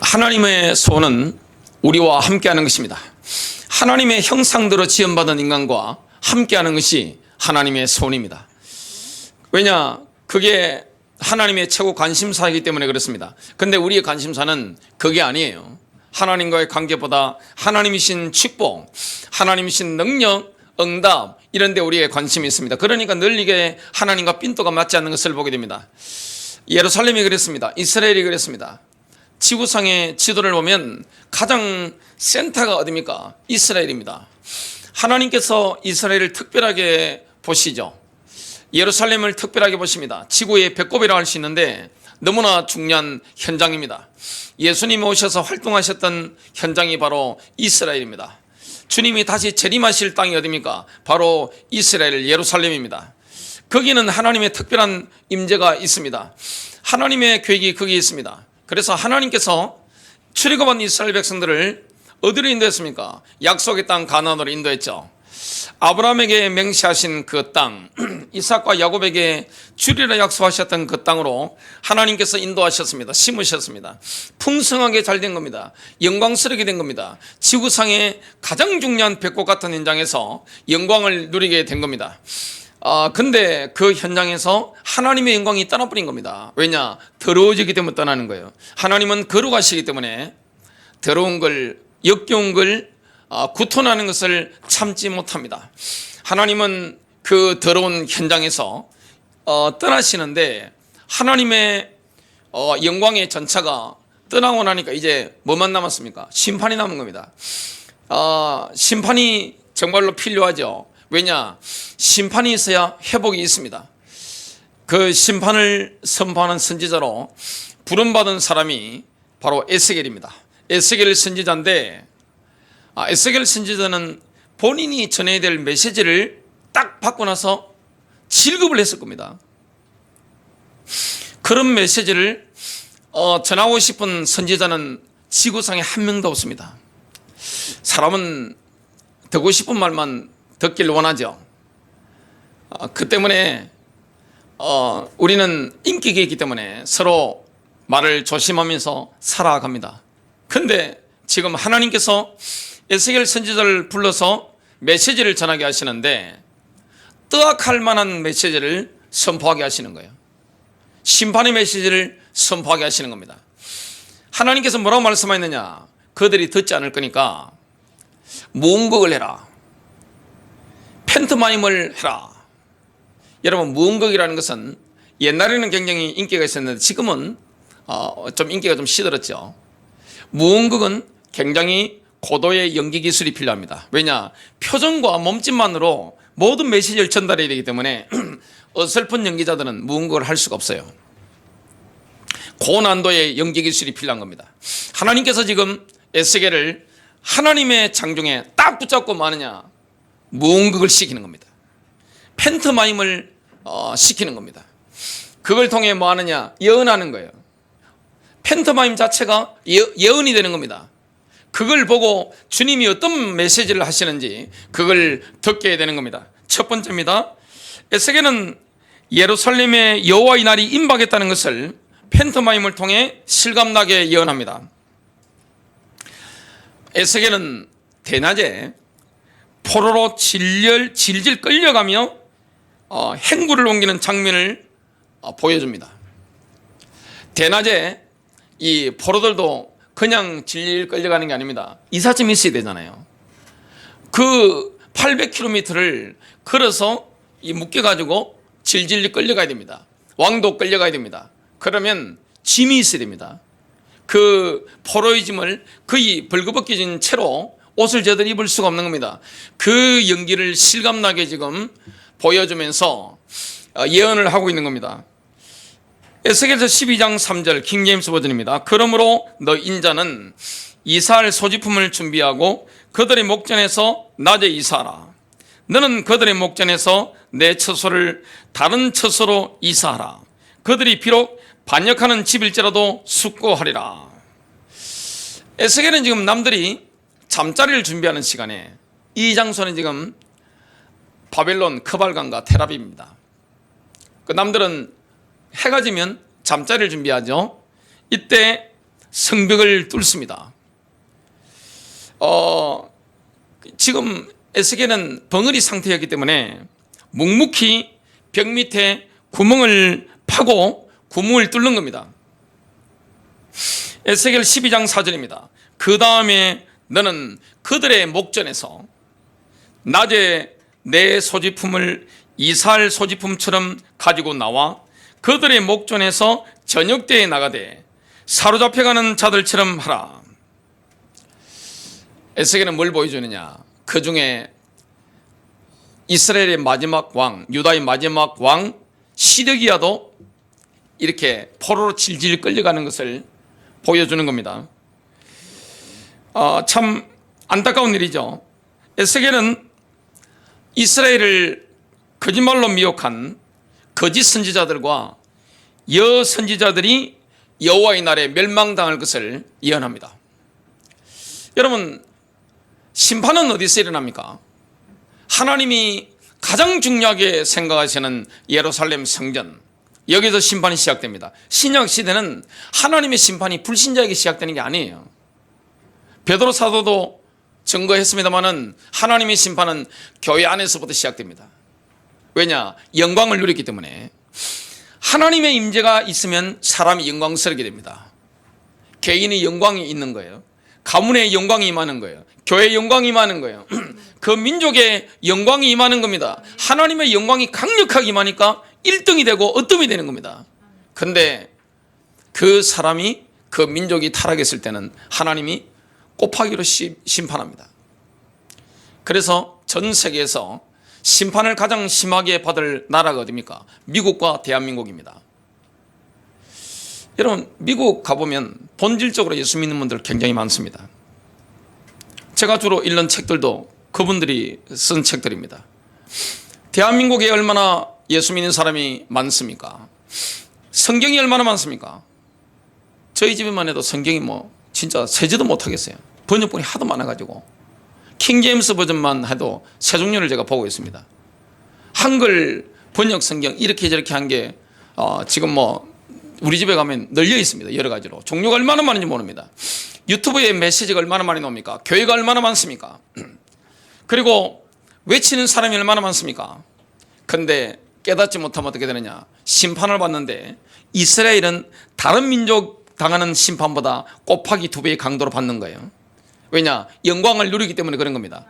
하나님의 소원은 우리와 함께하는 것입니다. 하나님의 형상대로 지음받은 인간과 함께하는 것이 하나님의 소원입니다. 왜냐? 그게 하나님의 최고 관심사이기 때문에 그렇습니다. 근데 우리의 관심사는 그게 아니에요. 하나님과의 관계보다 하나님이신 축복, 하나님이신 능력, 응답 이런 데 우리의 관심이 있습니다. 그러니까 늘 이게 하나님과 핀도가 맞지 않는 것을 보게 됩니다. 예루살렘이 그랬습니다. 이스라엘이 그랬습니다. 지구상의 지도를 보면 가장 센터가 어디입니까? 이스라엘입니다. 하나님께서 이스라엘을 특별하게 보시죠. 예루살렘을 특별하게 보십니다. 지구의 배꼽이라고 할 수 있는데 너무나 중요한 현장입니다. 예수님이 오셔서 활동하셨던 현장이 바로 이스라엘입니다. 주님이 다시 재림하실 땅이 어디입니까? 바로 이스라엘 예루살렘입니다. 거기는 하나님의 특별한 임재가 있습니다. 하나님의 계획이 거기에 있습니다. 그래서 하나님께서 출애굽한 이스라엘 백성들을 어디로 인도했습니까? 약속의 땅 가나안으로 인도했죠. 아브라함에게 맹세하신 그 땅, 이삭과 야곱에게 주리라 약속하셨던 그 땅으로 하나님께서 인도하셨습니다. 심으셨습니다. 풍성하게 잘 된 겁니다. 영광스럽게 된 겁니다. 지구상의 가장 중요한 배꼽 같은 현장에서 영광을 누리게 된 겁니다. 근데 그 현장에서 하나님의 영광이 떠나버린 겁니다. 왜냐? 더러워지기 때문에 떠나는 거예요. 하나님은 거룩하시기 때문에 더러운 걸, 역겨운 걸, 구토나는 것을 참지 못합니다. 하나님은 그 더러운 현장에서 떠나시는데 하나님의 영광의 전차가 떠나고 나니까 이제 뭐만 남았습니까? 심판이 남은 겁니다. 심판이 정말로 필요하죠. 왜냐? 심판이 있어야 회복이 있습니다. 그 심판을 선포하는 선지자로 부름받은 사람이 바로 에스겔입니다. 에스겔 선지자인데 에스겔 선지자는 본인이 전해야 될 메시지를 딱 받고 나서 질급을 했을 겁니다. 그런 메시지를 전하고 싶은 선지자는 지구상에 한 명도 없습니다. 사람은 듣고 싶은 말만 듣길 원하죠. 그 때문에 우리는 인기가 있기 때문에 서로 말을 조심하면서 살아갑니다. 그런데 지금 하나님께서 에스겔 선지자를 불러서 메시지를 전하게 하시는데 뜨악할 만한 메시지를 선포하게 하시는 거예요. 심판의 메시지를 선포하게 하시는 겁니다. 하나님께서 뭐라고 말씀하셨느냐? 그들이 듣지 않을 거니까 무음극을 해라. 팬트마임을 해라. 여러분, 무음극이라는 것은 옛날에는 굉장히 인기가 있었는데 지금은 좀 인기가 좀 시들었죠. 무음극은 굉장히 고도의 연기 기술이 필요합니다. 왜냐? 표정과 몸짓만으로 모든 메시지를 전달해야 되기 때문에 어설픈 연기자들은 무음극을 할 수가 없어요. 고난도의 연기 기술이 필요한 겁니다. 하나님께서 지금 에스겔을 하나님의 장중에 딱 붙잡고 뭐하느냐? 무음극을 시키는 겁니다. 팬트마임을 시키는 겁니다. 그걸 통해 뭐하느냐? 예언하는 거예요. 팬트마임 자체가 예언이 되는 겁니다. 그걸 보고 주님이 어떤 메시지를 하시는지 그걸 듣게 되는 겁니다. 첫 번째입니다. 에스겔은 예루살렘의 여호와의 날이 임박했다는 것을 팬트마임을 통해 실감나게 예언합니다. 에스겔은 대낮에 포로로 질질 끌려가며 행구를 옮기는 장면을 보여줍니다. 대낮에 이 포로들도 그냥 질질 끌려가는 게 아닙니다. 이삿짐이 있어야 되잖아요. 그 800km를 걸어서 묶여가지고 질질 끌려가야 됩니다. 왕도 끌려가야 됩니다. 그러면 짐이 있어야 됩니다. 그 포로의 짐을 거의 벌거벗겨진 채로 옷을 제대로 입을 수가 없는 겁니다. 그 연기를 실감나게 지금 보여주면서 예언을 하고 있는 겁니다. 에스겔서 12장 3절 킹제임스 버전입니다. 그러므로 너 인자는 이사할 소지품을 준비하고 그들의 목전에서 낮에 이사하라. 너는 그들의 목전에서 내 처소를 다른 처소로 이사하라. 그들이 비록 반역하는 집일지라도 숙고하리라. 에스겔은 지금 남들이 잠자리를 준비하는 시간에 이 장소는 지금 바벨론 크발강과 텔아비브입니다. 그 남들은 해가 지면 잠자리를 준비하죠. 이때 성벽을 뚫습니다. 지금 에스겔은 벙어리 상태였기 때문에 묵묵히 벽 밑에 구멍을 파고 구멍을 뚫는 겁니다. 에스겔 12장 4절입니다. 그 다음에 너는 그들의 목전에서 낮에 내 소지품을 이스라엘 소지품처럼 가지고 나와 그들의 목전에서 저녁 때에 나가되 사로잡혀가는 자들처럼 하라. 에스겔은 뭘 보여주느냐? 그 중에 이스라엘의 마지막 왕, 유다의 마지막 왕 시드기야도 이렇게 포로로 질질 끌려가는 것을 보여주는 겁니다. 참 안타까운 일이죠. 에스겔은 이스라엘을 거짓말로 미혹한 거짓 선지자들과 여 선지자들이 여호와의 날에 멸망당할 것을 예언합니다. 여러분, 심판은 어디서 일어납니까? 하나님이 가장 중요하게 생각하시는 예루살렘 성전, 여기서 심판이 시작됩니다. 신약 시대는 하나님의 심판이 불신자에게 시작되는 게 아니에요. 베드로 사도도 증거했습니다마는 하나님의 심판은 교회 안에서부터 시작됩니다. 왜냐? 영광을 누렸기 때문에. 하나님의 임재가 있으면 사람이 영광스럽게 됩니다. 개인의 영광이 있는 거예요. 가문의 영광이 임하는 거예요. 교회의 영광이 임하는 거예요. 그 민족의 영광이 임하는 겁니다. 하나님의 영광이 강력하게 임하니까 1등이 되고 어뜸이 되는 겁니다. 근데 그 사람이, 그 민족이 타락했을 때는 하나님이 곱하기로 심판합니다. 그래서 전 세계에서 심판을 가장 심하게 받을 나라가 어디입니까? 미국과 대한민국입니다. 여러분, 미국 가보면 본질적으로 예수 믿는 분들 굉장히 많습니다. 제가 주로 읽는 책들도 그분들이 쓴 책들입니다. 대한민국에 얼마나 예수 믿는 사람이 많습니까? 성경이 얼마나 많습니까? 저희 집에만 해도 성경이 진짜 세지도 못하겠어요. 번역본이 하도 많아가지고 킹제임스 버전만 해도 세 종류를 제가 보고 있습니다. 한글 번역 성경 이렇게 저렇게 한 게 지금 우리 집에 가면 널려 있습니다. 여러 가지로 종류가 얼마나 많은지 모릅니다. 유튜브에 메시지가 얼마나 많이 나옵니까? 교회가 얼마나 많습니까? 그리고 외치는 사람이 얼마나 많습니까? 근데 깨닫지 못하면 어떻게 되느냐? 심판을 받는데 이스라엘은 다른 민족 당하는 심판보다 곱하기 2배의 강도로 받는 거예요. 왜냐? 영광을 누리기 때문에 그런 겁니다.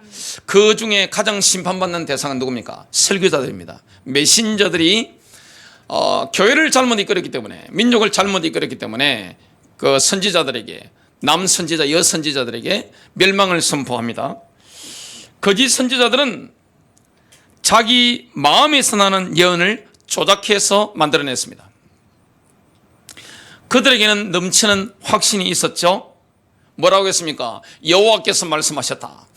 그 중에 가장 심판받는 대상은 누굽니까? 설교자들입니다. 메신저들이 교회를 잘못 이끌었기 때문에, 민족을 잘못 이끌었기 때문에 그 선지자들에게, 남 선지자, 여 선지자들에게 멸망을 선포합니다. 거짓 선지자들은 자기 마음에서 나는 예언을 조작해서 만들어냈습니다. 그들에게는 넘치는 확신이 있었죠. 뭐라고 했습니까? 여호와께서 말씀하셨다.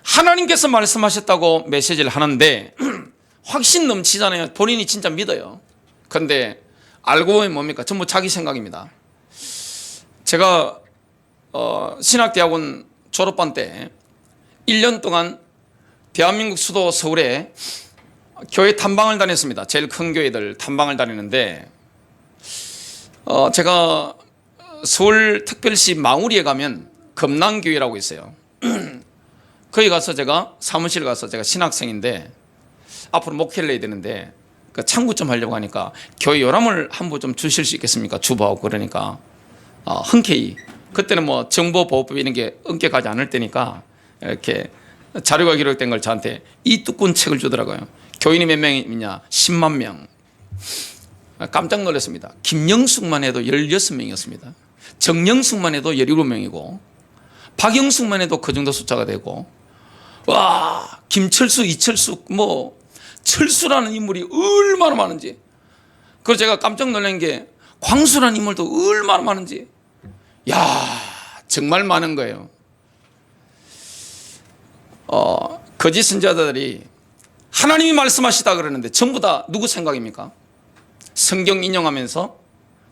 하나님께서 말씀하셨다고 메시지를 하는데 확신 넘치잖아요. 본인이 진짜 믿어요. 그런데 알고 보면 뭡니까? 전부 자기 생각입니다. 제가 신학대학원 졸업반 때 1년 동안 대한민국 수도 서울에 교회 탐방을 다녔습니다. 제일 큰 교회들 탐방을 다니는데 제가 서울 특별시 망우리에 가면 금남교회라고 있어요. 거기 가서 제가 사무실 가서 제가 신학생인데 앞으로 목회를 해야 되는데 그 창구 좀 하려고 하니까 교회 요람을 한 부 좀 주실 수 있겠습니까? 주보하고 그러니까 흔쾌히 그때는 정보보호법 이런 게 엄격하지 않을 때니까 이렇게 자료가 기록된 걸 저한테 이 두꺼운 책을 주더라고요. 교인이 몇 명이냐? 10만 명. 깜짝 놀랐습니다. 김영숙만 해도 16명이었습니다. 정영숙만 해도 17명이고 박영숙만 해도 그 정도 숫자가 되고 와, 김철수, 이철수 철수라는 인물이 얼마나 많은지. 그래서 제가 깜짝 놀란 게 광수라는 인물도 얼마나 많은지. 야, 정말 많은 거예요. 거짓 선지자들이 하나님이 말씀하시다 그러는데 전부 다 누구 생각입니까? 성경 인용하면서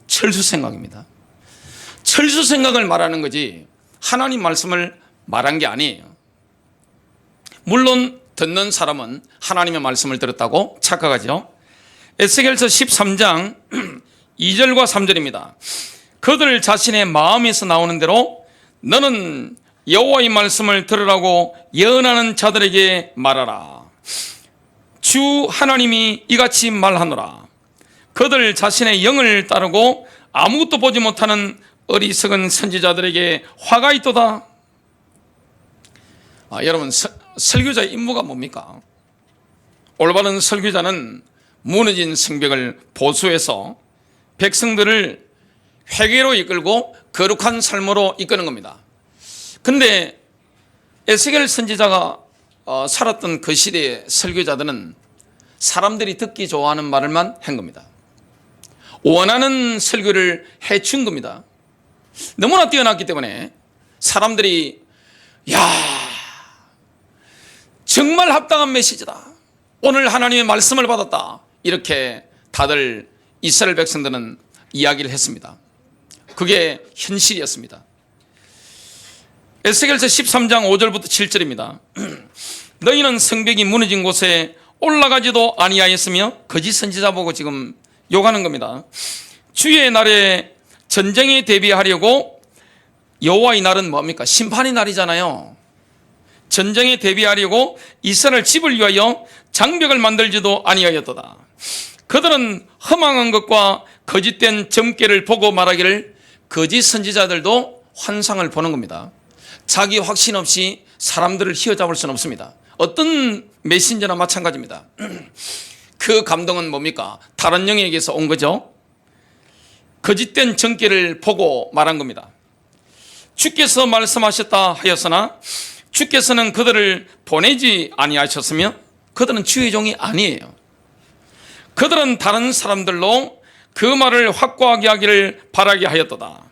철수 생각입니다. 철수 생각을 말하는 거지 하나님 말씀을 말한 게 아니에요. 물론 듣는 사람은 하나님의 말씀을 들었다고 착각하죠. 에스겔서 13장 2절과 3절입니다. 그들 자신의 마음에서 나오는 대로 너는 여호와의 말씀을 들으라고 예언하는 자들에게 말하라. 주 하나님이 이같이 말하노라. 그들 자신의 영을 따르고 아무것도 보지 못하는 어리석은 선지자들에게 화가 있도다. 여러분, 설교자의 임무가 뭡니까? 올바른 설교자는 무너진 성벽을 보수해서 백성들을 회개로 이끌고 거룩한 삶으로 이끄는 겁니다. 근데 에스겔 선지자가 살았던 그 시대의 설교자들은 사람들이 듣기 좋아하는 말을만 한 겁니다. 원하는 설교를 해준 겁니다. 너무나 뛰어났기 때문에 사람들이 야, 정말 합당한 메시지다, 오늘 하나님의 말씀을 받았다, 이렇게 다들 이스라엘 백성들은 이야기를 했습니다. 그게 현실이었습니다. 에스겔서 13장 5절부터 7절입니다. 너희는 성벽이 무너진 곳에 올라가지도 아니하였으며, 거짓 선지자 보고 지금 욕하는 겁니다. 주의 날에 전쟁에 대비하려고, 여호와의 날은 뭡니까? 심판의 날이잖아요. 전쟁에 대비하려고 이스라엘 집을 위하여 장벽을 만들지도 아니하였도다. 그들은 허망한 것과 거짓된 점괘를 보고 말하기를, 거짓 선지자들도 환상을 보는 겁니다. 자기 확신 없이 사람들을 휘어잡을 수는 없습니다. 어떤 메신저나 마찬가지입니다. 그 감동은 뭡니까? 다른 영에게서 온 거죠. 거짓된 점괘를 보고 말한 겁니다. 주께서 말씀하셨다 하였으나 주께서는 그들을 보내지 아니하셨으며 그들은 주의 종이 아니에요. 그들은 다른 사람들로 그 말을 확고하게 하기를 바라게 하였도다.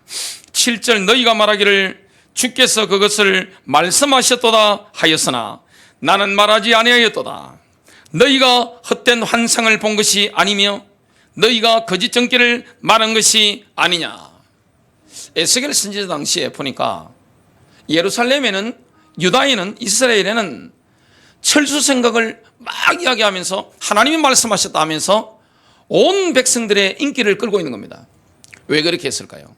7절 너희가 말하기를 주께서 그것을 말씀하셨도다 하였으나 나는 말하지 아니하였도다. 너희가 헛된 환상을 본 것이 아니며 너희가 거짓 점괘를 말한 것이 아니냐. 에스겔 선지자 당시에 보니까 예루살렘에는, 유다에는, 이스라엘에는 철수 생각을 막 이야기하면서 하나님이 말씀하셨다 하면서 온 백성들의 인기를 끌고 있는 겁니다. 왜 그렇게 했을까요?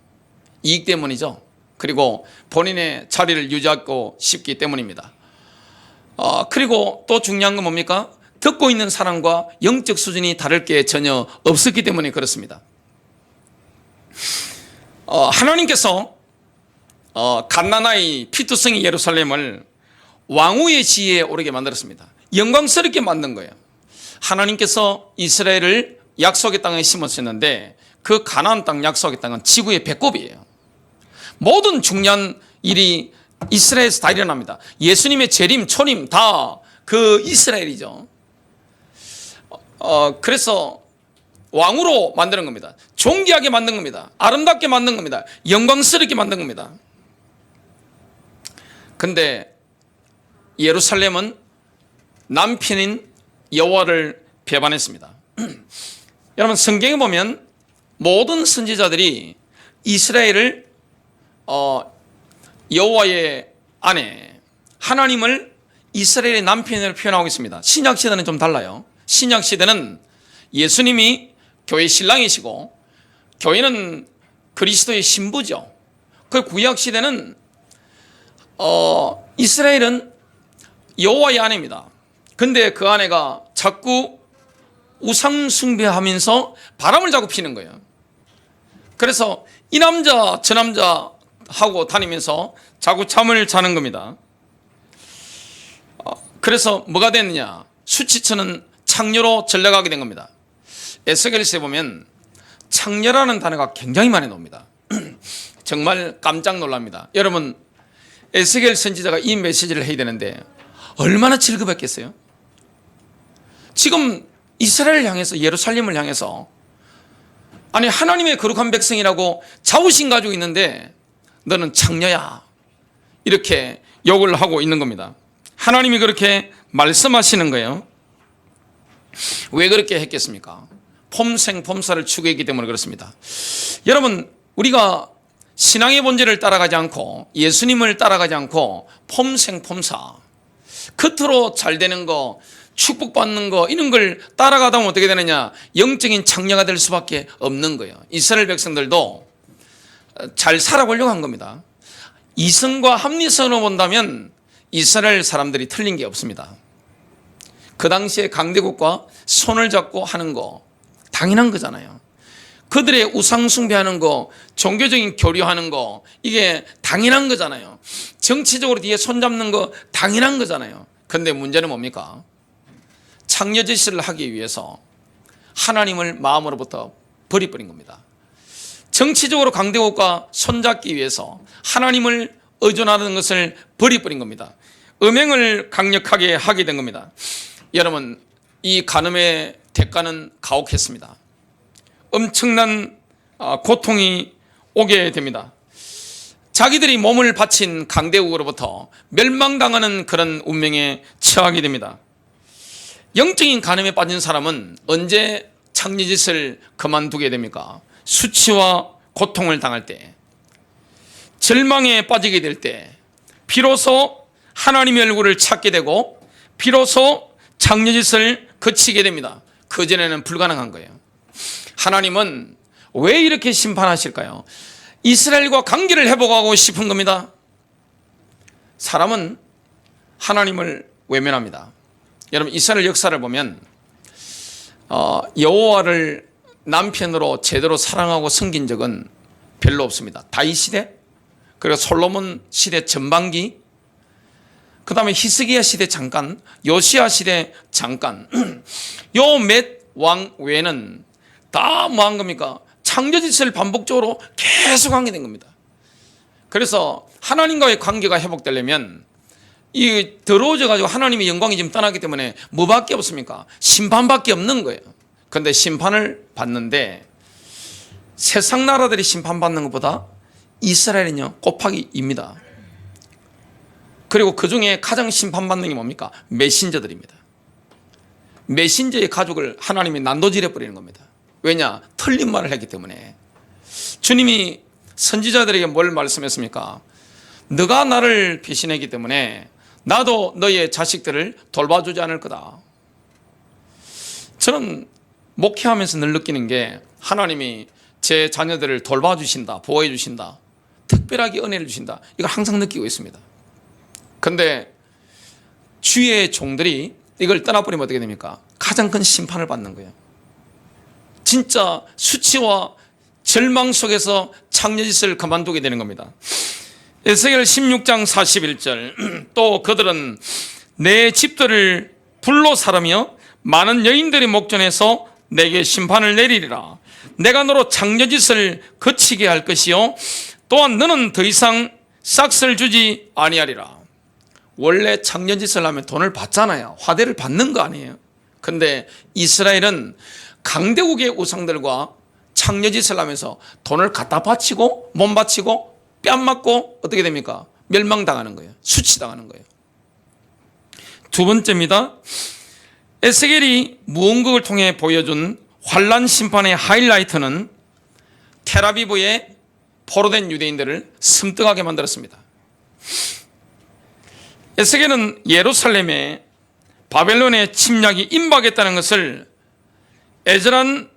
이익 때문이죠. 그리고 본인의 자리를 유지하고 싶기 때문입니다. 그리고 또 중요한 건 뭡니까? 듣고 있는 사람과 영적 수준이 다를 게 전혀 없었기 때문에 그렇습니다. 하나님께서 갓나나의 피투성이 예루살렘을 왕후의 지위에 오르게 만들었습니다. 영광스럽게 만든 거예요. 하나님께서 이스라엘을 약속의 땅에 심었었는데 그 가나안 땅 약속의 땅은 지구의 배꼽이에요. 모든 중요한 일이 이스라엘에서 다 일어납니다. 예수님의 재림, 초림 다 그 이스라엘이죠. 그래서 왕으로 만드는 겁니다. 존귀하게 만든 겁니다. 아름답게 만든 겁니다. 영광스럽게 만든 겁니다. 근데 예루살렘은 남편인 여호와를 배반했습니다. 여러분, 성경에 보면 모든 선지자들이 이스라엘을 여호와의 아내, 하나님을 이스라엘의 남편으로 표현하고 있습니다. 신약 시대는 좀 달라요. 신약 시대는 예수님이 교회 신랑이시고 교회는 그리스도의 신부죠. 그 구약 시대는 이스라엘은 여호와의 아내입니다. 근데 그 아내가 자꾸 우상 숭배하면서 바람을 자꾸 피는 거예요. 그래서 이 남자 저 남자 하고 다니면서 자꾸 잠을 자는 겁니다. 그래서 뭐가 됐느냐? 수치처는 창녀로 전락하게 된 겁니다. 에스겔서에 보면 창녀라는 단어가 굉장히 많이 나옵니다. 정말 깜짝 놀랍니다. 여러분, 에스겔 선지자가 이 메시지를 해야 되는데 얼마나 즐거웠겠어요? 지금 이스라엘을 향해서, 예루살렘을 향해서, 아니 하나님의 거룩한 백성이라고 자부심 가지고 있는데 너는 창녀야, 이렇게 욕을 하고 있는 겁니다. 하나님이 그렇게 말씀하시는 거예요. 왜 그렇게 했겠습니까? 폼생폼사를 추구했기 때문에 그렇습니다. 여러분, 우리가 신앙의 본질을 따라가지 않고 예수님을 따라가지 않고 폼생폼사, 겉으로 잘 되는 거, 축복받는 거, 이런 걸 따라가다 보면 어떻게 되느냐? 영적인 창녀가 될 수밖에 없는 거예요. 이스라엘 백성들도 잘 살아보려고 한 겁니다. 이성과 합리성으로 본다면 이스라엘 사람들이 틀린 게 없습니다. 그 당시에 강대국과 손을 잡고 하는 거 당연한 거잖아요. 그들의 우상 숭배하는 거, 종교적인 교류하는 거, 이게 당연한 거잖아요. 정치적으로 뒤에 손잡는 거 당연한 거잖아요. 그런데 문제는 뭡니까? 창녀짓을 하기 위해서 하나님을 마음으로부터 버려버린 겁니다. 정치적으로 강대국과 손잡기 위해서 하나님을 의존하는 것을 버려버린 겁니다. 음행을 강력하게 하게 된 겁니다. 여러분, 이 간음의 대가는 가혹했습니다. 엄청난 고통이 오게 됩니다. 자기들이 몸을 바친 강대국으로부터 멸망당하는 그런 운명에 처하게 됩니다. 영적인 간음에 빠진 사람은 언제 창녀짓을 그만두게 됩니까? 수치와 고통을 당할 때, 절망에 빠지게 될 때, 비로소 하나님의 얼굴을 찾게 되고 비로소 창녀짓을 그치게 됩니다. 그전에는 불가능한 거예요. 하나님은 왜 이렇게 심판하실까요? 이스라엘과 관계를 회복하고 싶은 겁니다. 사람은 하나님을 외면합니다. 여러분, 이스라엘 역사를 보면 여호와를 남편으로 제대로 사랑하고 섬긴 적은 별로 없습니다. 다윗 시대, 그리고 솔로몬 시대 전반기, 그 다음에 히스기야 시대 잠깐, 요시야 시대 잠깐, 요 몇 왕 외에는 다 뭐 한 겁니까? 창조짓을 반복적으로 계속 하게 된 겁니다. 그래서 하나님과의 관계가 회복되려면 이 더러워져 가지고 하나님의 영광이 지금 떠나기 때문에 뭐밖에 없습니까? 심판밖에 없는 거예요. 그런데 심판을 받는데 세상 나라들이 심판받는 것보다 이스라엘은요 곱하기 2입니다. 그리고 그 중에 가장 심판받는 게 뭡니까? 메신저들입니다. 메신저의 가족을 하나님이 난도질해 버리는 겁니다. 왜냐? 틀린 말을 했기 때문에. 주님이 선지자들에게 뭘 말씀했습니까? 너가 나를 배신했기 때문에 나도 너의 자식들을 돌봐주지 않을 거다. 저는 목회하면서 늘 느끼는 게 하나님이 제 자녀들을 돌봐주신다, 보호해 주신다, 특별하게 은혜를 주신다, 이걸 항상 느끼고 있습니다. 그런데 주의 종들이 이걸 떠나버리면 어떻게 됩니까? 가장 큰 심판을 받는 거예요. 진짜 수치와 절망 속에서 창녀짓을 그만두게 되는 겁니다. 에스겔 16장 41절 또 그들은 내 집들을 불로 사르며 많은 여인들이 목전에서 내게 심판을 내리리라. 내가 너로 창녀짓을 그치게 할 것이요 또한 너는 더 이상 싹을 주지 아니하리라. 원래 창녀짓을 하면 돈을 받잖아요. 화대를 받는 거 아니에요. 근데 이스라엘은 강대국의 우상들과 창녀짓을 하면서 돈을 갖다 바치고 몸 바치고 뺨 맞고 어떻게 됩니까? 멸망당하는 거예요. 수치당하는 거예요. 두 번째입니다. 에스겔이 무언극을 통해 보여준 환란 심판의 하이라이트는 텔아비브의 포로된 유대인들을 섬뜩하게 만들었습니다. 에스겔은 예루살렘에 바벨론의 침략이 임박했다는 것을 애절한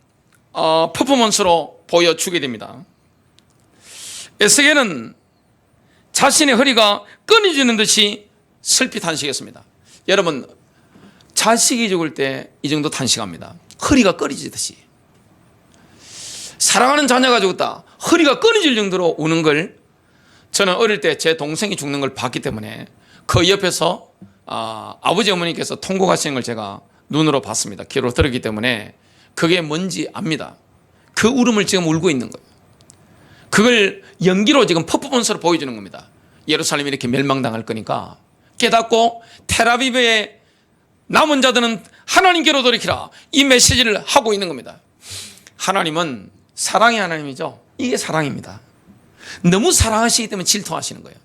퍼포먼스로 보여주게 됩니다. 에스겔은 자신의 허리가 끊어지는 듯이 슬피 탄식했습니다. 여러분, 자식이 죽을 때 이 정도 탄식합니다. 허리가 끊어지듯이. 사랑하는 자녀가 죽었다, 허리가 끊어질 정도로 우는 걸 저는 어릴 때 제 동생이 죽는 걸 봤기 때문에 그 옆에서 아버지 어머니께서 통곡하시는 걸 제가 눈으로 봤습니다. 귀로 들었기 때문에 그게 뭔지 압니다. 그 울음을 지금 울고 있는 거예요. 그걸 연기로 지금 퍼포먼스로 보여주는 겁니다. 예루살렘이 이렇게 멸망당할 거니까 깨닫고 텔아비브의 남은 자들은 하나님께로 돌이키라, 이 메시지를 하고 있는 겁니다. 하나님은 사랑의 하나님이죠. 이게 사랑입니다. 너무 사랑하시기 때문에 질투하시는 거예요.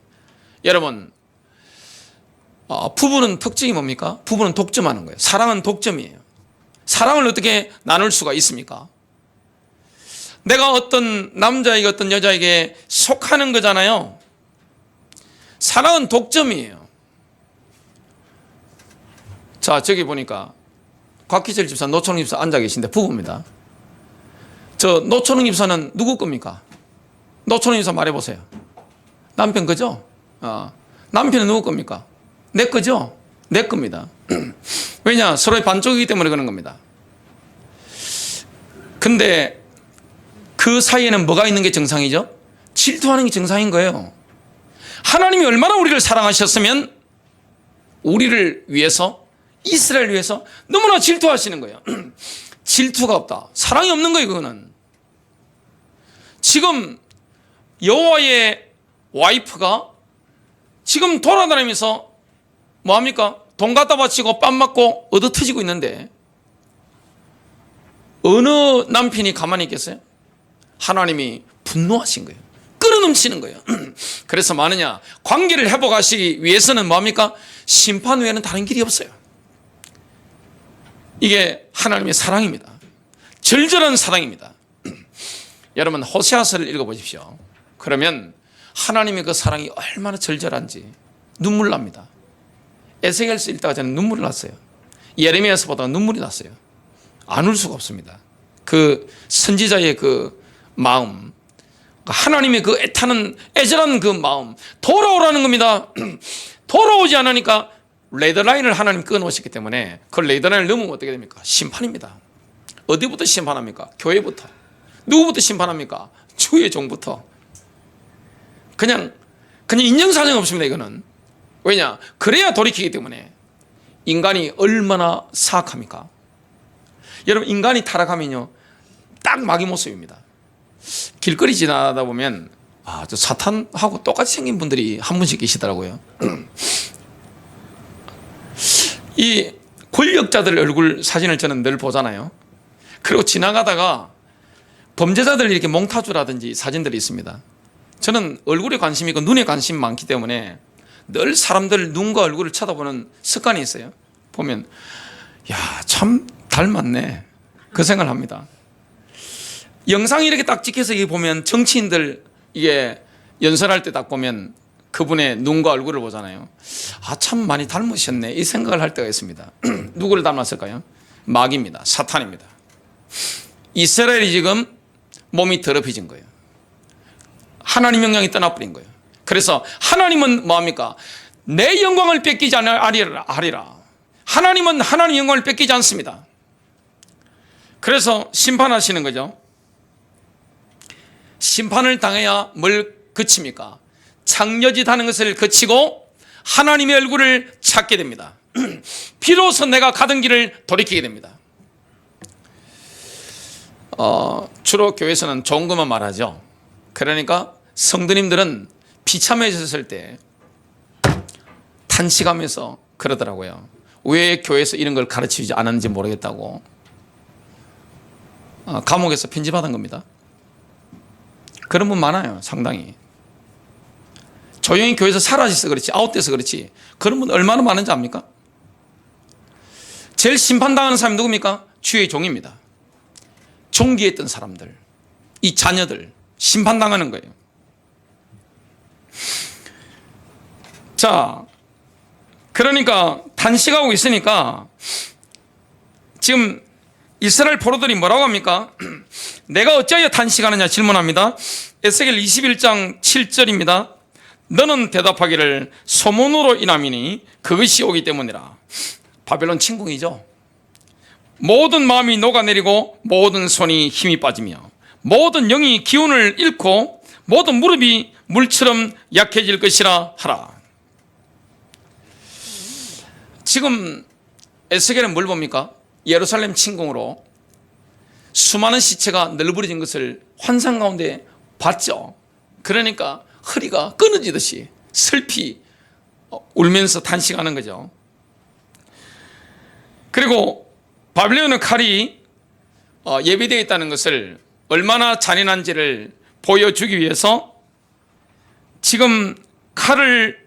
여러분, 부부는 특징이 뭡니까? 부부는 독점하는 거예요. 사랑은 독점이에요. 사랑을 어떻게 나눌 수가 있습니까? 내가 어떤 남자에게 어떤 여자에게 속하는 거잖아요. 사랑은 독점이에요. 자, 저기 보니까 곽기철 집사, 노천웅 집사 앉아 계신데 부부입니다. 저 노천웅 집사는 누구 겁니까? 노처녀 인사 말해보세요. 남편 거죠? 남편은 누구 겁니까? 내 거죠? 내 겁니다. 왜냐? 서로의 반쪽이기 때문에 그런 겁니다. 근데 그 사이에는 뭐가 있는 게 정상이죠? 질투하는 게 정상인 거예요. 하나님이 얼마나 우리를 사랑하셨으면 우리를 위해서, 이스라엘을 위해서 너무나 질투하시는 거예요. 질투가 없다. 사랑이 없는 거예요, 그거는. 지금 여호와의 와이프가 지금 돌아다니면서 뭐합니까? 돈 갖다 바치고 뺨 맞고 얻어 터지고 있는데 어느 남편이 가만히 있겠어요? 하나님이 분노하신 거예요. 끌어넘치는 거예요. 그래서 많으냐? 관계를 회복하시기 위해서는 뭐합니까? 심판 외에는 다른 길이 없어요. 이게 하나님의 사랑입니다. 절절한 사랑입니다. 여러분 호세아서를 읽어보십시오. 그러면 하나님의 그 사랑이 얼마나 절절한지 눈물 납니다. 에스겔서 읽다가 저는 눈물이 났어요. 예레미야서 보다가 눈물이 났어요. 안 울 수가 없습니다. 그 선지자의 그 마음, 하나님의 그 애타는 애절한 그 마음, 돌아오라는 겁니다. 돌아오지 않으니까 레드라인을 하나님 끊어오셨기 때문에 그 레드라인을 넘으면 어떻게 됩니까? 심판입니다. 어디부터 심판합니까? 교회부터. 누구부터 심판합니까? 주의 종부터. 그냥 인정사정 없습니다, 이거는. 왜냐? 그래야 돌이키기 때문에. 인간이 얼마나 사악합니까? 여러분, 인간이 타락하면요, 딱 마귀 모습입니다. 길거리 지나다 보면, 저 사탄하고 똑같이 생긴 분들이 한 분씩 계시더라고요. 이 권력자들 얼굴 사진을 저는 늘 보잖아요. 그리고 지나가다가 범죄자들 이렇게 몽타주라든지 사진들이 있습니다. 저는 얼굴에 관심이 있고 눈에 관심이 많기 때문에 늘 사람들 눈과 얼굴을 쳐다보는 습관이 있어요. 보면 참 닮았네, 그 생각을 합니다. 영상이 이렇게 딱 찍혀서 이게 보면 정치인들 이게 연설할 때 딱 보면 그분의 눈과 얼굴을 보잖아요. 참 많이 닮으셨네, 이 생각을 할 때가 있습니다. 누구를 닮았을까요? 마귀입니다. 사탄입니다. 이스라엘이 지금 몸이 더럽혀진 거예요. 하나님 영향이 떠나버린 거예요. 그래서 하나님은 뭐합니까? 내 영광을 뺏기지 하리라. 하나님은 하나님 영광을 뺏기지 않습니다. 그래서 심판하시는 거죠. 심판을 당해야 뭘 그칩니까? 창녀짓 하는 것을 그치고 하나님의 얼굴을 찾게 됩니다. 비로소 내가 가던 길을 돌이키게 됩니다. 주로 교회에서는 좋은 것만 말하죠. 그러니까 성도님들은 비참해졌을 때 탄식하면서 그러더라고요. 왜 교회에서 이런 걸 가르치지 않았는지 모르겠다고. 감옥에서 편지받은 겁니다. 그런 분 많아요, 상당히. 조용히 교회에서 사라져서 그렇지, 아웃돼서 그렇지, 그런 분 얼마나 많은지 압니까? 제일 심판당하는 사람이 누굽니까? 주의 종입니다. 종기했던 사람들, 이 자녀들 심판당하는 거예요. 자, 그러니까 단식하고 있으니까 지금 이스라엘 포로들이 뭐라고 합니까? 내가 어찌하여 단식하느냐 질문합니다. 에스겔 21장 7절입니다. 너는 대답하기를 소문으로 인함이니 그것이 오기 때문이라. 바벨론 침공이죠. 모든 마음이 녹아내리고 모든 손이 힘이 빠지며 모든 영이 기운을 잃고 모든 무릎이 물처럼 약해질 것이라 하라. 지금 에스겔은 뭘 봅니까? 예루살렘 침공으로 수많은 시체가 널브러진 것을 환상 가운데 봤죠. 그러니까 허리가 끊어지듯이 슬피 울면서 탄식하는 거죠. 그리고 바빌론의 칼이 예비되어 있다는 것을 얼마나 잔인한지를 보여주기 위해서 지금 칼을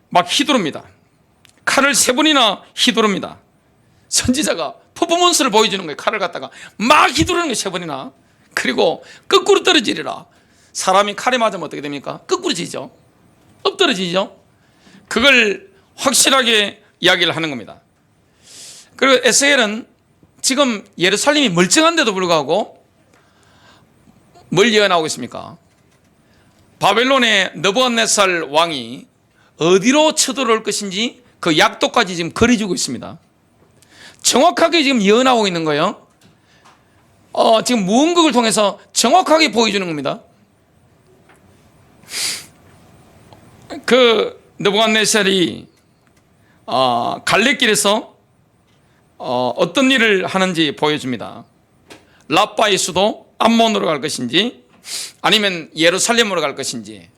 막 휘두릅니다. 칼을 3번이나 휘두릅니다. 선지자가 퍼포먼스를 보여주는 거예요. 칼을 갖다가 막 휘두르는 거예요, 3번이나. 그리고 거꾸로 떨어지리라. 사람이 칼에 맞으면 어떻게 됩니까? 거꾸로 지죠. 엎드러지죠. 그걸 확실하게 이야기를 하는 겁니다. 그리고 에스겔은 지금 예루살렘이 멀쩡한데도 불구하고 뭘 예언하고 있습니까? 바벨론의 느부갓네살 왕이 어디로 쳐들어올 것인지 그 약도까지 지금 그려주고 있습니다. 정확하게 지금 예언하고 있는 거예요. 지금 무음극을 통해서 정확하게 보여주는 겁니다. 그 느부갓네살이 갈래길에서 어떤 일을 하는지 보여줍니다. 라빠의 수도 암몬으로 갈 것인지 아니면 예루살렘으로 갈 것인지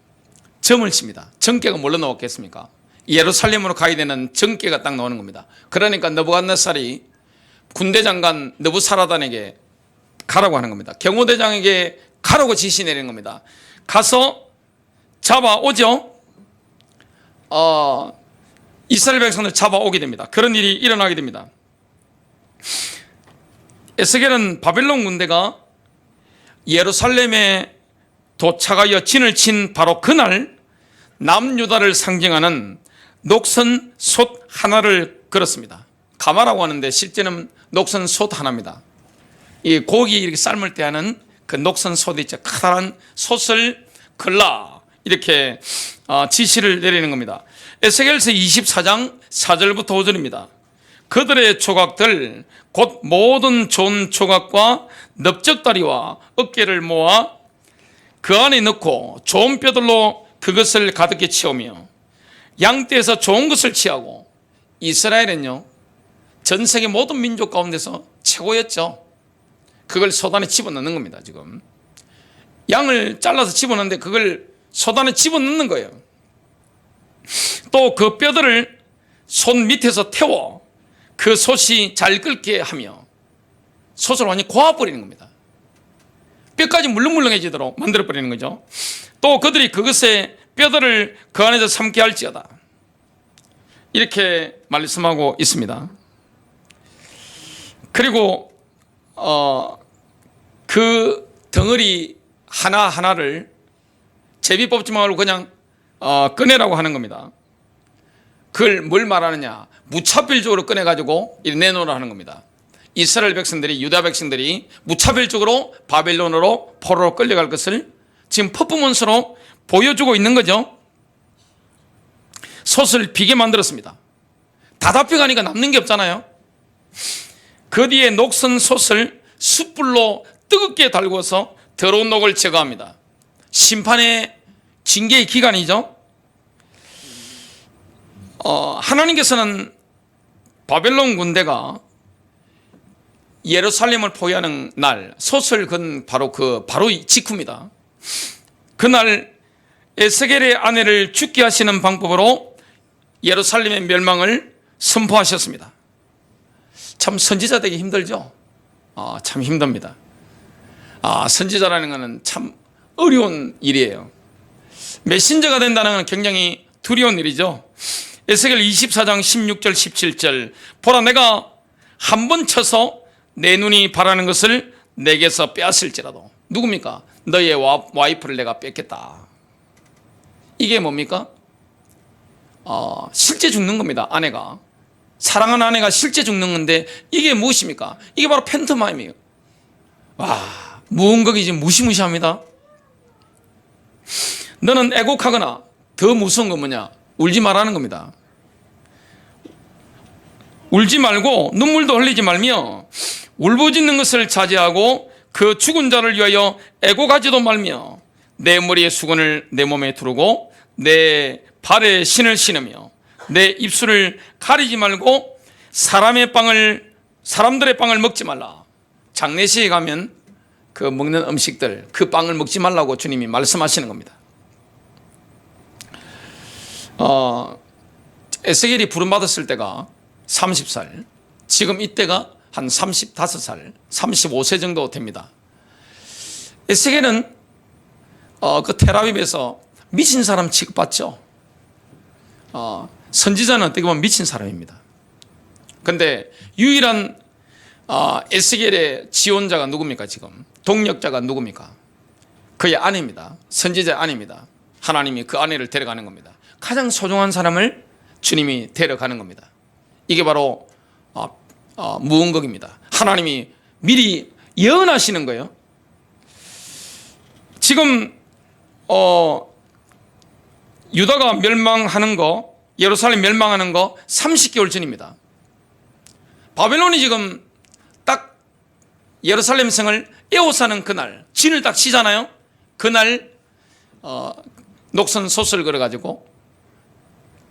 점을 칩니다. 정계가 뭘로 나왔겠습니까? 예루살렘으로 가야 되는 정계가 딱 나오는 겁니다. 그러니까 느부갓네살이 군대장관 느부사라단에게 가라고 하는 겁니다. 경호대장에게 가라고 지시 내리는 겁니다. 가서 잡아오죠. 이스라엘 백성을 잡아오게 됩니다. 그런 일이 일어나게 됩니다. 에스겔은 바벨론 군대가 예루살렘에 도착하여 진을 친 바로 그날 남유다를 상징하는 녹슨 솥 하나를 걸었습니다. 가마라고 하는데 실제는 녹슨 솥 하나입니다. 이 고기 이렇게 삶을 때 하는 그 녹슨 솥이 있죠. 커다란 솥을 걸라 이렇게 지시를 내리는 겁니다. 에스겔서 24장 4절부터 5절입니다. 그들의 조각들 곧 모든 좋은 조각과 넓적다리와 어깨를 모아 그 안에 넣고 좋은 뼈들로 그것을 가득히 채우며 양떼에서 좋은 것을 취하고, 이스라엘은요 전 세계 모든 민족 가운데서 최고였죠. 그걸 소단에 집어넣는 겁니다. 지금 양을 잘라서 집어넣는데 그걸 소단에 집어넣는 거예요. 또 그 뼈들을 손 밑에서 태워 그 솥이 잘 끓게 하며 솥을 완전히 고아버리는 겁니다. 뼈까지 물렁물렁해지도록 만들어버리는 거죠. 또 그들이 그것의 뼈들을 그 안에서 삼게 할지어다 이렇게 말씀하고 있습니다. 그리고 그 덩어리 하나하나를 제비 뽑지 말고 그냥 꺼내라고 하는 겁니다. 그걸 뭘 말하느냐, 무차별적으로 꺼내가지고 내놓으라 하는 겁니다. 이스라엘 백성들이, 유다 백성들이 무차별적으로 바벨론으로 포로로 끌려갈 것을 지금 퍼포먼스로 보여주고 있는 거죠. 솥을 비게 만들었습니다. 다 잡혀가니까 남는 게 없잖아요. 그 뒤에 녹슨 솥을 숯불로 뜨겁게 달구어서 더러운 녹을 제거합니다. 심판의 징계의 기간이죠. 하나님께서는 바벨론 군대가 예루살렘을 포위하는 날 솥을 건 바로 직후입니다. 그날 에스겔의 아내를 죽게 하시는 방법으로 예루살렘의 멸망을 선포하셨습니다. 참 선지자 되기 힘들죠. 참 힘듭니다. 선지자라는 것은 참 어려운 일이에요. 메신저가 된다는 것은 굉장히 두려운 일이죠. 에스겔 24장 16절 17절 보라, 내가 한 번 쳐서 내 눈이 바라는 것을 내게서 빼앗을지라도. 누굽니까? 너의 와이프를 내가 뺏겠다. 이게 뭡니까? 실제 죽는 겁니다. 아내가, 사랑하는 아내가 실제 죽는 건데 이게 무엇입니까? 이게 바로 팬터마임이에요. 무언극이 지금 무시무시합니다. 너는 애곡하거나 더 무서운 건 뭐냐? 울지 말라는 겁니다. 울지 말고 눈물도 흘리지 말며 울부짖는 것을 자제하고 그 죽은 자를 위하여 애곡하지도 말며 내 머리에 수건을 내 몸에 두르고 내 발에 신을 신으며 내 입술을 가리지 말고 사람들의 빵을 먹지 말라. 장례식에 가면 그 먹는 음식들, 그 빵을 먹지 말라고 주님이 말씀하시는 겁니다. 에스겔이 부름받았을 때가 30살, 지금 이때가 한 35살, 35세 정도 됩니다. 에스겔은 그 텔아비브에서 미친 사람 취급받죠. 선지자는 어떻게 보면 미친 사람입니다. 그런데 유일한 에스겔의 지원자가 누굽니까? 지금 동력자가 누굽니까? 그의 아내입니다. 선지자의 아내입니다. 하나님이 그 아내를 데려가는 겁니다. 가장 소중한 사람을 주님이 데려가는 겁니다. 이게 바로 무언극입니다. 하나님이 미리 예언하시는 거예요. 지금 유다가 멸망하는 거, 예루살렘 멸망하는 거 30개월 전입니다. 바벨론이 지금 딱 예루살렘 성을 에워싸는 그날, 진을 딱 치잖아요. 그날 녹슨 솥을 걸어가지고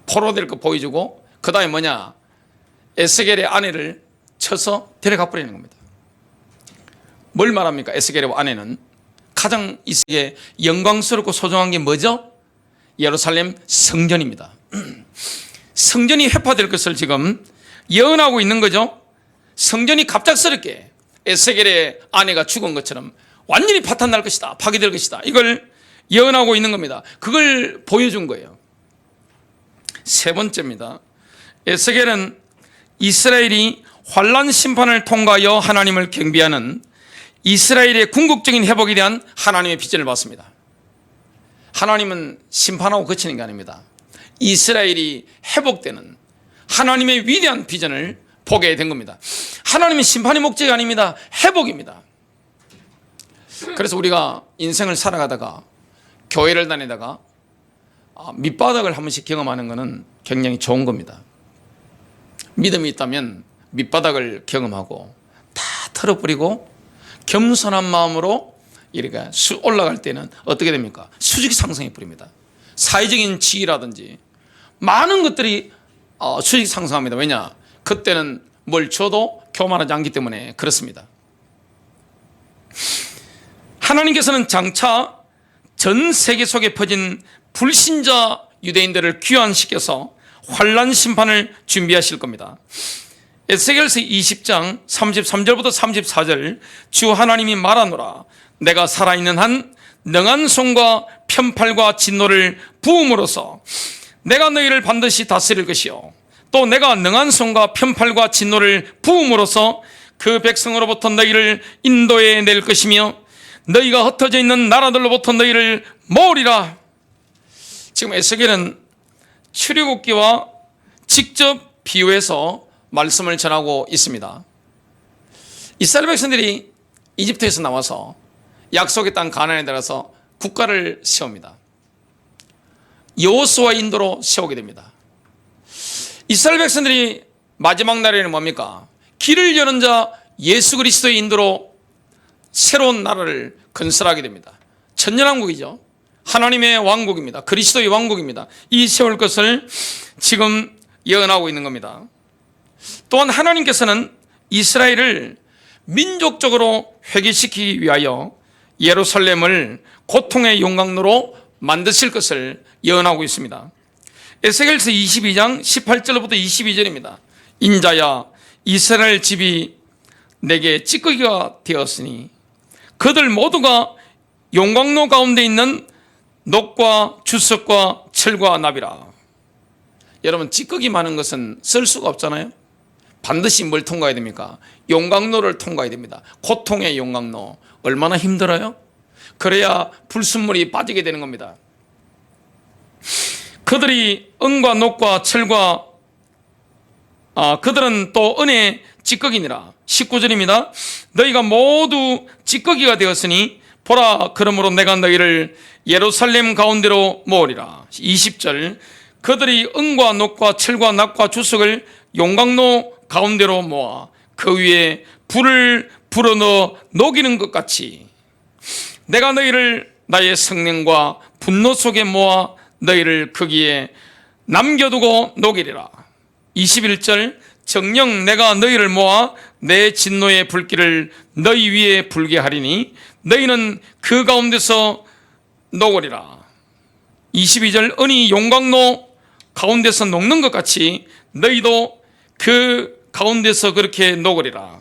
포로될 거 보여주고, 그 다음에 뭐냐, 에스겔의 아내를 쳐서 데려가 버리는 겁니다. 뭘 말합니까? 에스겔의 아내는 가장 이스라엘에 영광스럽고 소중한 게 뭐죠? 예루살렘 성전입니다. 성전이 회파될 것을 지금 예언하고 있는 거죠. 성전이 갑작스럽게 에스겔의 아내가 죽은 것처럼 완전히 파탄날 것이다, 파괴될 것이다, 이걸 예언하고 있는 겁니다. 그걸 보여준 거예요. 세 번째입니다. 에스겔은 이스라엘이 환난 심판을 통과하여 하나님을 경배하는 이스라엘의 궁극적인 회복에 대한 하나님의 비전을 봤습니다. 하나님은 심판하고 그치는 게 아닙니다. 이스라엘이 회복되는 하나님의 위대한 비전을 보게 된 겁니다. 하나님은 심판의 목적이 아닙니다. 회복입니다. 그래서 우리가 인생을 살아가다가, 교회를 다니다가 밑바닥을 한 번씩 경험하는 것은 굉장히 좋은 겁니다. 믿음이 있다면 밑바닥을 경험하고 다 털어버리고 겸손한 마음으로 이렇게 올라갈 때는 어떻게 됩니까? 수직이 상승해 버립니다. 사회적인 지위라든지 많은 것들이 수직 상승합니다. 왜냐? 그때는 뭘 줘도 교만하지 않기 때문에 그렇습니다. 하나님께서는 장차 전 세계 속에 퍼진 불신자 유대인들을 귀환시켜서 환난 심판을 준비하실 겁니다. 에스겔서 20장 33절부터 34절, 주 하나님이 말하노라, 내가 살아있는 한 능한 손과 편팔과 진노를 부음으로써 내가 너희를 반드시 다스릴 것이요, 또 내가 능한 손과 편팔과 진노를 부음으로써 그 백성으로부터 너희를 인도해 낼 것이며 너희가 흩어져 있는 나라들로부터 너희를 모으리라. 지금 에스겔은 출애굽기와 직접 비유해서 말씀을 전하고 있습니다. 이스라엘 백성들이 이집트에서 나와서 약속의 땅 가나안에 들어서 국가를 세웁니다. 여호수아 인도로 세우게 됩니다. 이스라엘 백성들이 마지막 날에는 뭡니까? 길을 여는 자 예수 그리스도의 인도로 새로운 나라를 건설하게 됩니다. 천년왕국이죠. 하나님의 왕국입니다. 그리스도의 왕국입니다. 이 세울 것을 지금 예언하고 있는 겁니다. 또한 하나님께서는 이스라엘을 민족적으로 회개시키기 위하여 예루살렘을 고통의 용광로로 만드실 것을 예언하고 있습니다. 에스겔서 22장 18절부터 22절입니다. 인자야, 이스라엘 집이 내게 찌꺼기가 되었으니 그들 모두가 용광로 가운데 있는 녹과 주석과 철과 납이라. 여러분, 찌꺼기 많은 것은 쓸 수가 없잖아요. 반드시 뭘 통과해야 됩니까? 용광로를 통과해야 됩니다. 고통의 용광로. 얼마나 힘들어요? 그래야 불순물이 빠지게 되는 겁니다. 그들이 은과 녹과 철과 그들은 또 은의 찌꺼기니라. 19절입니다. 너희가 모두 찌꺼기가 되었으니 보라, 그러므로 내가 너희를 예루살렘 가운데로 모으리라. 20절, 그들이 은과 녹과 철과 납과 주석을 용광로 가운데로 모아 그 위에 불을 불어넣어 녹이는 것 같이 내가 너희를 나의 성령과 분노 속에 모아 너희를 거기에 남겨두고 녹이리라. 21절, 정녕 내가 너희를 모아 내 진노의 불길을 너희 위에 불게 하리니 너희는 그 가운데서 녹으리라. 22절, 은이 용광로 가운데서 녹는 것 같이 너희도 그 가운데서 그렇게 녹으리라.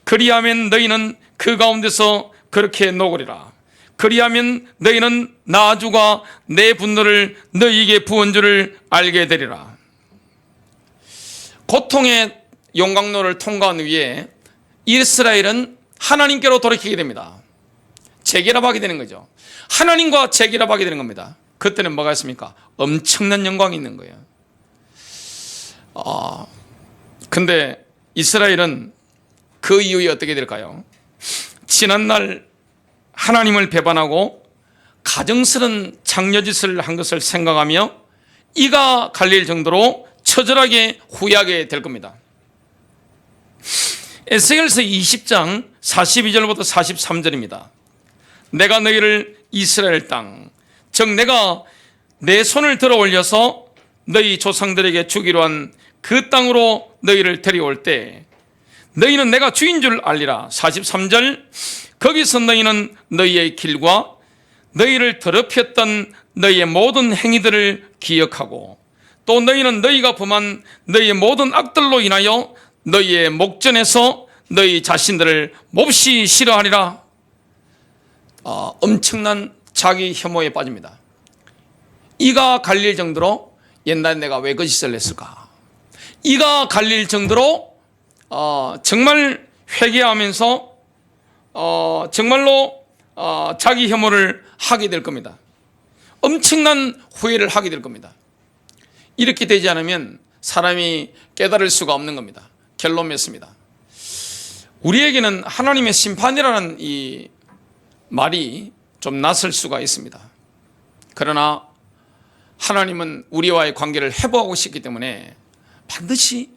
그리하면 너희는 그 가운데서 그렇게 녹으리라. 그리하면 너희는 나 주가 내 분노를 너희에게 부은 줄을 알게 되리라. 고통의 용광로를 통과한 후에 이스라엘은 하나님께로 돌이키게 됩니다. 재결합하게 되는 거죠. 하나님과 재결합하게 되는 겁니다. 그때는 뭐가 있습니까? 엄청난 영광이 있는 거예요. 근데 이스라엘은 그 이후에 어떻게 될까요? 지난날 하나님을 배반하고 가증스런 장려짓을 한 것을 생각하며 이가 갈릴 정도로 처절하게 후회하게 될 겁니다. 에스겔서 20장 42절부터 43절입니다. 내가 너희를 이스라엘 땅, 즉 내가 내 손을 들어 올려서 너희 조상들에게 주기로 한 그 땅으로 너희를 데려올 때 너희는 내가 주인 줄 알리라. 43절, 거기서 너희는 너희의 길과 너희를 더럽혔던 너희의 모든 행위들을 기억하고 또 너희는 너희가 범한 너희의 모든 악들로 인하여 너희의 목전에서 너희 자신들을 몹시 싫어하리라. 엄청난 자기 혐오에 빠집니다. 이가 갈릴 정도로 옛날에 내가 왜 거짓을 했을까? 이가 갈릴 정도로 정말 회개하면서 정말로 자기 혐오를 하게 될 겁니다. 엄청난 후회를 하게 될 겁니다. 이렇게 되지 않으면 사람이 깨달을 수가 없는 겁니다. 결론 맺습니다. 우리에게는 하나님의 심판이라는 이 말이 좀 낯설 수가 있습니다. 그러나 하나님은 우리와의 관계를 회복하고 싶기 때문에 반드시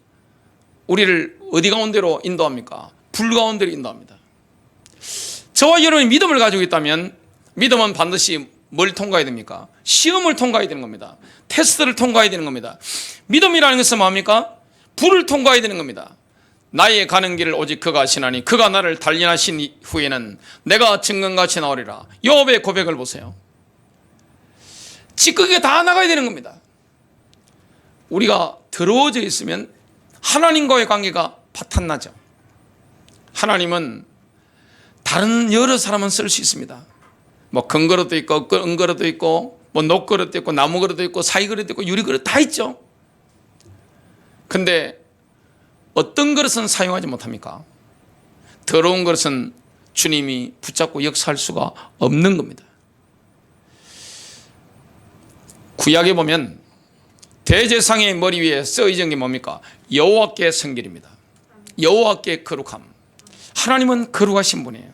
우리를 어디 가운데로 인도합니까? 불 가운데로 인도합니다. 저와 여러분이 믿음을 가지고 있다면 믿음은 반드시 뭘 통과해야 됩니까? 시험을 통과해야 되는 겁니다. 테스트를 통과해야 되는 겁니다. 믿음이라는 것은 뭡니까? 불을 통과해야 되는 겁니다. 나의 가는 길을 오직 그가 하시나니 그가 나를 단련하신 후에는 내가 증거같이 나오리라. 욥의 고백을 보세요. 찌끄기가 다 나가야 되는 겁니다. 우리가 더러워져 있으면 하나님과의 관계가 파탄나죠. 하나님은 다른 여러 사람은 쓸 수 있습니다. 뭐 금그릇도 있고 은그릇도 있고 뭐 녹그릇도 있고 나무그릇도 있고 사이그릇도 있고 유리그릇 다 있죠. 근데 어떤 그릇은 사용하지 못합니까? 더러운 그릇은 주님이 붙잡고 역사할 수가 없는 겁니다. 구약에 보면 대제사장의 머리 위에 써있는 게 뭡니까? 여호와께 성결입니다. 여호와께 거룩함. 하나님은 거룩하신 분이에요.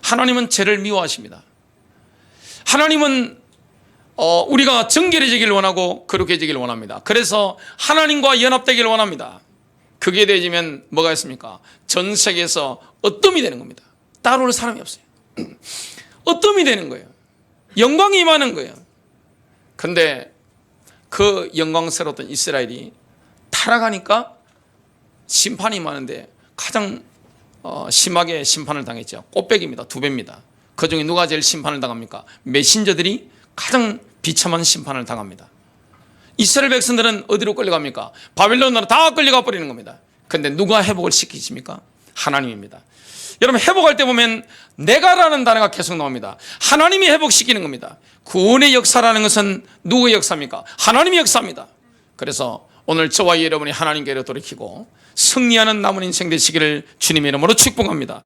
하나님은 죄를 미워하십니다. 하나님은 우리가 정결해지기를 원하고 거룩해지기를 원합니다. 그래서 하나님과 연합되기를 원합니다. 그게 되지면 뭐가 있습니까? 전 세계에서 어뜸이 되는 겁니다. 따라올 사람이 없어요. 어뜸이 되는 거예요. 영광이 임하는 거예요. 근데 그 영광스러웠던 이스라엘이 타락하니까 심판이 임하는데 가장 심하게 심판을 당했죠. 꽃배기입니다. 2배입니다. 그 중에 누가 제일 심판을 당합니까? 메신저들이 가장 비참한 심판을 당합니다. 이스라엘 백성들은 어디로 끌려갑니까? 바빌론으로 다 끌려가 버리는 겁니다. 그런데 누가 회복을 시키십니까? 하나님입니다. 여러분, 회복할 때 보면 내가라는 단어가 계속 나옵니다. 하나님이 회복시키는 겁니다. 구원의 역사라는 것은 누구의 역사입니까? 하나님의 역사입니다. 그래서 오늘 저와 여러분이 하나님께로 돌이키고 승리하는 남은 인생 되시기를 주님의 이름으로 축복합니다.